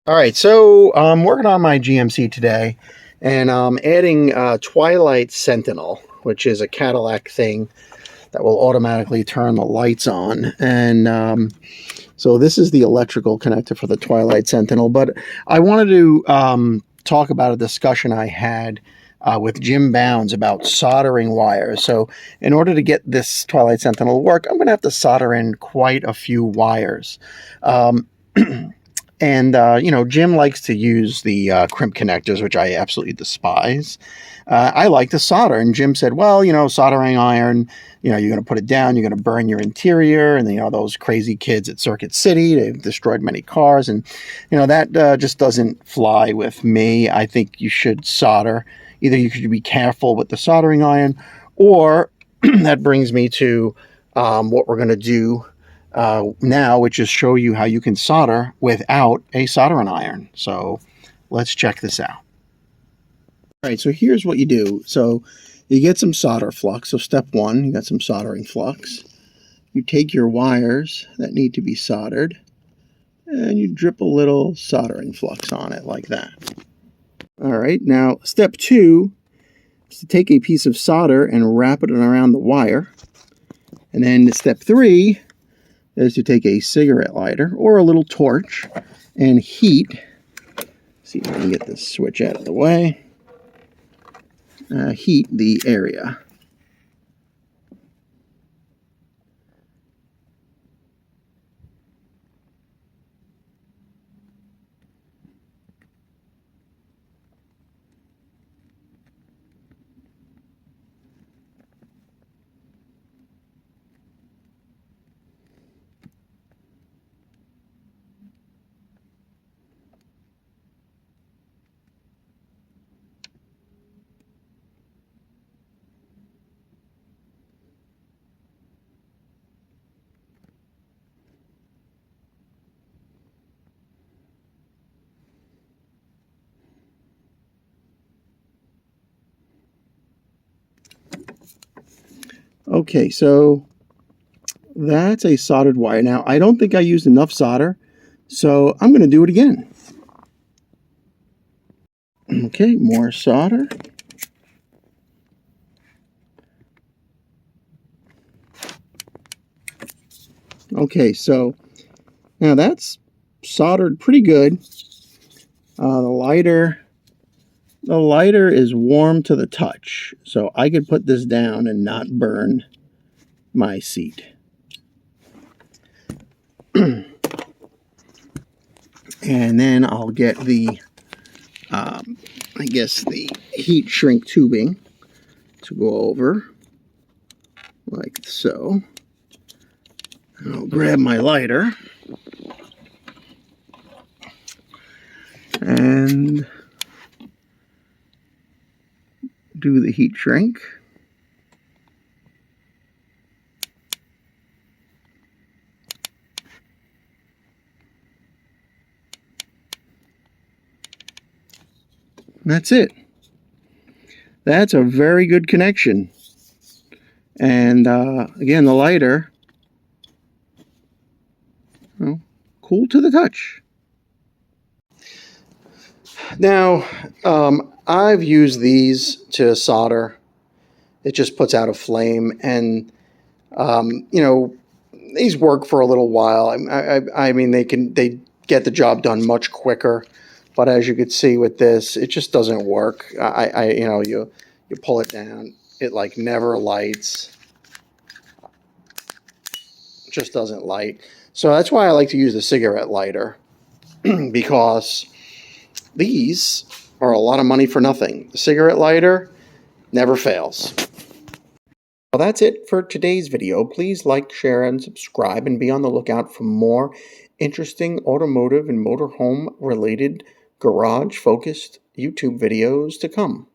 All right, so I'm working on my GMC today, and I'm adding Twilight Sentinel, which is a Cadillac thing that will automatically turn the lights on. And so this is the electrical connector for the Twilight Sentinel. But I wanted to talk about a discussion I had with Jim Bounds about soldering wires. So in order to get this Twilight Sentinel to work, I'm going to have to solder in quite a few wires. And, Jim likes to use the crimp connectors, which I absolutely despise. I like to solder. And Jim said, well, soldering iron, you're going to put it down, you're going to burn your interior. And, those crazy kids at Circuit City, they've destroyed many cars. And, that just doesn't fly with me. I think you should solder. Either you should be careful with the soldering iron, or that brings me to what we're going to do now, which is show you how you can solder without a soldering iron. So let's check this out. All right, so here's what you do. So you get some solder flux. So step one, you got some soldering flux. You take your wires that need to be soldered and you drip a little soldering flux on it like that. All right, now step two is to take a piece of solder and wrap it around the wire. And then step three is to take a cigarette lighter or a little torch and heat. See if I can get this switch out of the way. Heat the area. Okay, so that's a soldered wire. Now, I don't think I used enough solder, so I'm going to do it again. Okay, more solder. Okay, so now that's soldered pretty good. The lighter is warm to the touch, so I could put this down and not burn my seat. And then I'll get the, the heat shrink tubing to go over, like so. I'll grab my lighter and do the heat shrink. That's it. That's a very good connection. And again, the lighter, cool to the touch. Now, I've used these to solder. It just puts out a flame, and these work for a little while. I mean, they get the job done much quicker. But as you can see with this, it just doesn't work. You pull it down, it like never lights. It just doesn't light. So that's why I like to use the cigarette lighter, because these are a lot of money for nothing. The cigarette lighter never fails. Well, that's it for today's video. Please like, share, and subscribe, and be on the lookout for more interesting automotive and motorhome related garage-focused YouTube videos to come.